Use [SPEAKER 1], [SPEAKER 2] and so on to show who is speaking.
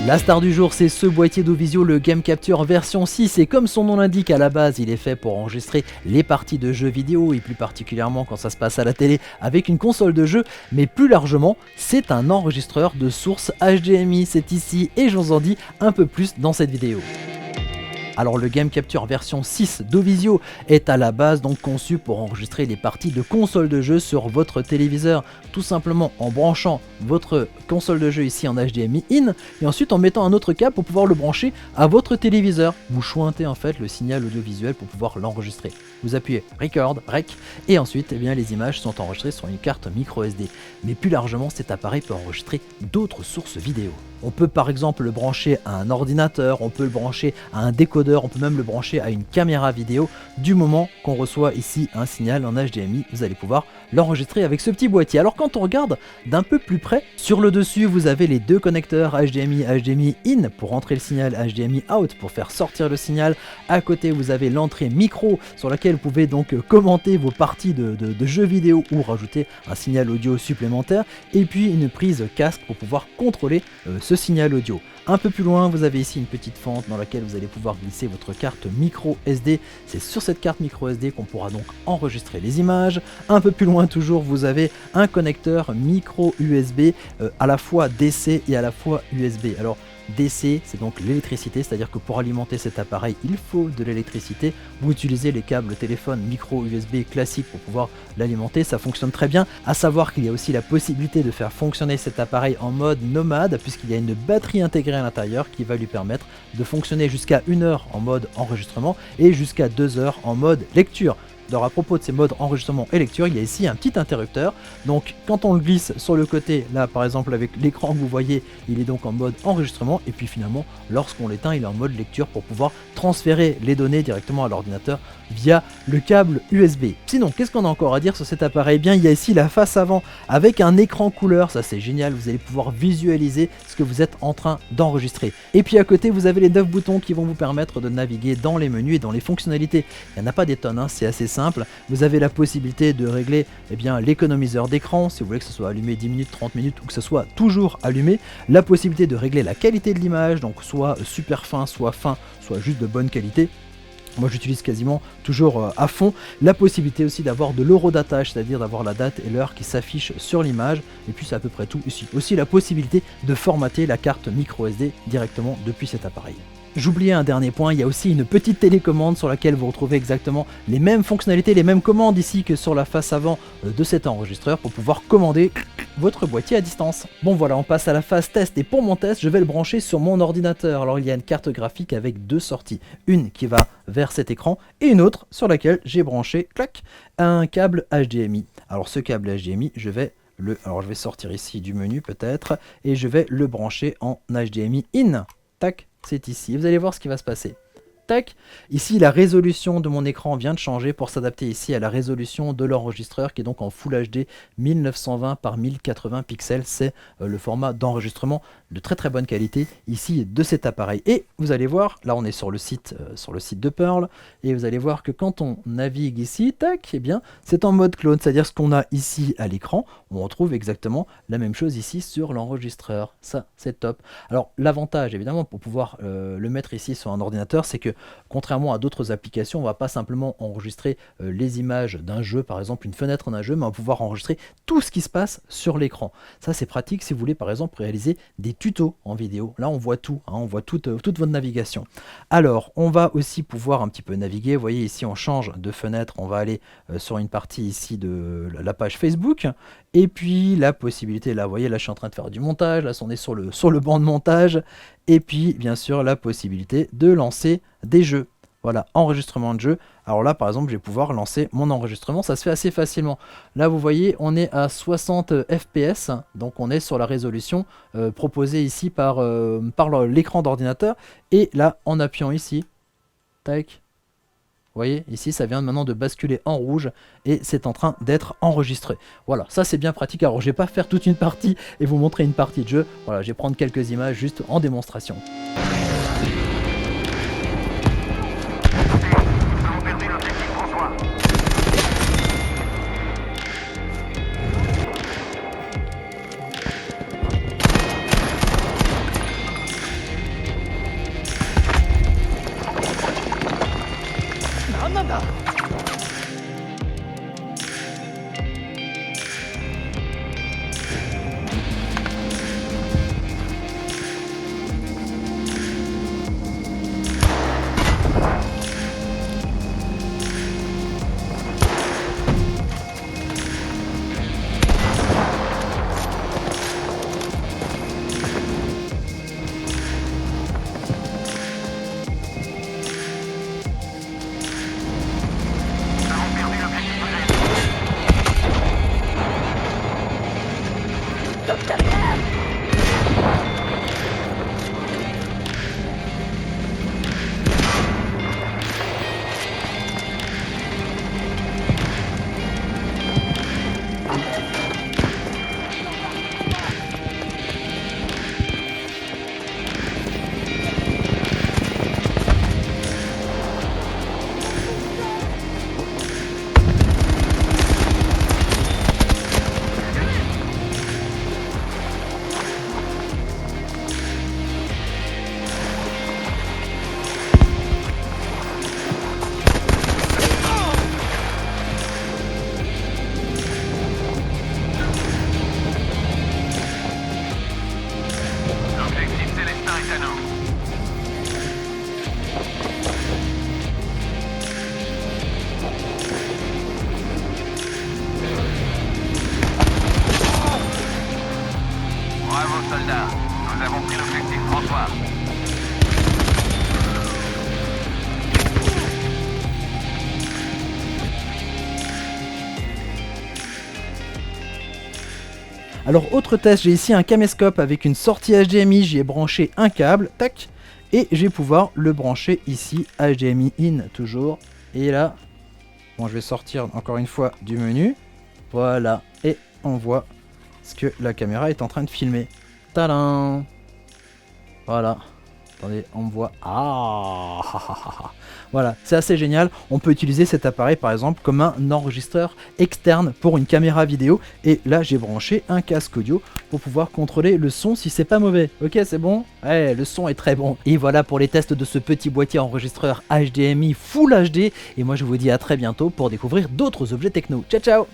[SPEAKER 1] La star du jour, c'est ce boîtier d'Ovisio, le Game Capture version 6, et comme son nom l'indique, à la base il est fait pour enregistrer les parties de jeux vidéo, et plus particulièrement quand ça se passe à la télé avec une console de jeu, mais plus largement c'est un enregistreur de source HDMI, c'est ici et je vous en dis un peu plus dans cette vidéo. Alors le Game Capture version 6 d'Ovisio est à la base donc conçu pour enregistrer les parties de console de jeu sur votre téléviseur, tout simplement en branchant votre console de jeu ici en HDMI in et ensuite en mettant un autre câble pour pouvoir le brancher à votre téléviseur. Vous chointez en fait le signal audiovisuel pour pouvoir l'enregistrer. Vous appuyez Record, Rec, et ensuite les images sont enregistrées sur une carte micro SD. Mais plus largement, cet appareil peut enregistrer d'autres sources vidéo. On peut par exemple le brancher à un ordinateur, on peut le brancher à un décodeur, on peut même le brancher à une caméra vidéo. Du moment qu'on reçoit ici un signal en HDMI, vous allez pouvoir l'enregistrer avec ce petit boîtier. Alors quand on regarde d'un peu plus près, sur le dessus vous avez les deux connecteurs HDMI, HDMI in pour rentrer le signal, HDMI out pour faire sortir le signal. À côté vous avez l'entrée micro sur laquelle vous pouvez donc commenter vos parties de jeux vidéo ou rajouter un signal audio supplémentaire. Et puis une prise casque pour pouvoir contrôler ce signal audio. Un peu plus loin, vous avez ici une petite fente dans laquelle vous allez pouvoir glisser votre carte micro SD. C'est sur cette carte micro SD qu'on pourra donc enregistrer les images. Un peu plus loin toujours, vous avez un connecteur micro USB à la fois DC et à la fois USB. Alors DC, c'est donc l'électricité, c'est-à-dire que pour alimenter cet appareil, il faut de l'électricité. Vous utilisez les câbles téléphone micro USB classiques pour pouvoir l'alimenter, ça fonctionne très bien. À savoir qu'il y a aussi la possibilité de faire fonctionner cet appareil en mode nomade, puisqu'il y a une batterie intégrée à l'intérieur qui va lui permettre de fonctionner jusqu'à 1 heure en mode enregistrement et jusqu'à 2 heures en mode lecture. Alors à propos de ces modes enregistrement et lecture, il y a ici un petit interrupteur. Donc quand on le glisse sur le côté, là par exemple avec l'écran que vous voyez, il est donc en mode enregistrement. Et puis finalement, lorsqu'on l'éteint, il est en mode lecture pour pouvoir transférer les données directement à l'ordinateur via le câble USB. Sinon, qu'est-ce qu'on a encore à dire sur cet appareil? Eh bien, il y a ici la face avant avec un écran couleur. Ça c'est génial, vous allez pouvoir visualiser ce que vous êtes en train d'enregistrer. Et puis à côté, vous avez les 9 boutons qui vont vous permettre de naviguer dans les menus et dans les fonctionnalités. Il n'y en a pas des tonnes, c'est assez simple. Vous avez la possibilité de régler l'économiseur d'écran, si vous voulez que ce soit allumé 10 minutes, 30 minutes ou que ce soit toujours allumé. La possibilité de régler la qualité de l'image, donc soit super fin, soit juste de bonne qualité. Moi j'utilise quasiment toujours à fond. La possibilité aussi d'avoir de l'horodatage, c'est-à-dire d'avoir la date et l'heure qui s'affiche sur l'image. Et puis c'est à peu près tout ici. Aussi la possibilité de formater la carte micro SD directement depuis cet appareil. J'oubliais un dernier point, il y a aussi une petite télécommande sur laquelle vous retrouvez exactement les mêmes fonctionnalités, les mêmes commandes ici que sur la face avant de cet enregistreur pour pouvoir commander votre boîtier à distance. Bon voilà, on passe à la phase test et pour mon test, je vais le brancher sur mon ordinateur. Alors il y a une carte graphique avec deux sorties, une qui va vers cet écran et une autre sur laquelle j'ai branché, clac, un câble HDMI. Alors ce câble HDMI, je vais sortir ici du menu peut-être et je vais le brancher en HDMI in. Tac, c'est ici. Vous allez voir ce qui va se passer. Tac. Ici, la résolution de mon écran vient de changer pour s'adapter ici à la résolution de l'enregistreur qui est donc en Full HD 1920 par 1080 pixels. C'est le format d'enregistrement de très très bonne qualité ici de cet appareil. Et vous allez voir, là on est sur le site de Pearl et vous allez voir que quand on navigue ici, tac, eh bien c'est en mode clone, c'est-à-dire ce qu'on a ici à l'écran, on retrouve exactement la même chose ici sur l'enregistreur. Ça, c'est top. Alors l'avantage évidemment pour pouvoir le mettre ici sur un ordinateur, c'est que contrairement à d'autres applications, on va pas simplement enregistrer les images d'un jeu, par exemple une fenêtre d'un jeu, mais on va pouvoir enregistrer tout ce qui se passe sur l'écran. Ça c'est pratique si vous voulez par exemple réaliser des tutos en vidéo. Là on voit tout, on voit toute votre navigation. Alors on va aussi pouvoir un petit peu naviguer. Vous voyez ici on change de fenêtre, on va aller sur une partie ici de la page Facebook. Et puis la possibilité, là vous voyez, là je suis en train de faire du montage, là on est sur le banc de montage. Et puis bien sûr la possibilité de lancer des jeux. Voilà, enregistrement de jeu. Alors là par exemple je vais pouvoir lancer mon enregistrement, ça se fait assez facilement. Là vous voyez on est à 60 fps, donc on est sur la résolution proposée ici par l'écran d'ordinateur. Et là en appuyant ici, tac, vous voyez ici ça vient maintenant de basculer en rouge et c'est en train d'être enregistré. Voilà, ça c'est bien pratique. Alors je vais pas faire toute une partie et vous montrer une partie de jeu. Voilà, je vais prendre quelques images juste en démonstration.
[SPEAKER 2] est à nous. Bravo, soldats. Nous avons pris l'objectif François.
[SPEAKER 1] Alors autre test, j'ai ici un caméscope avec une sortie HDMI, j'y ai branché un câble, tac, et je vais pouvoir le brancher ici, HDMI in toujours, et là, bon je vais sortir encore une fois du menu, voilà, et on voit ce que la caméra est en train de filmer. Tadam! Voilà. Attendez, on me voit. Ah! Voilà, c'est assez génial. On peut utiliser cet appareil par exemple comme un enregistreur externe pour une caméra vidéo. Et là, j'ai branché un casque audio pour pouvoir contrôler le son si c'est pas mauvais. Ok, c'est bon? Ouais, le son est très bon. Et voilà pour les tests de ce petit boîtier enregistreur HDMI Full HD. Et moi, je vous dis à très bientôt pour découvrir d'autres objets techno. Ciao, ciao!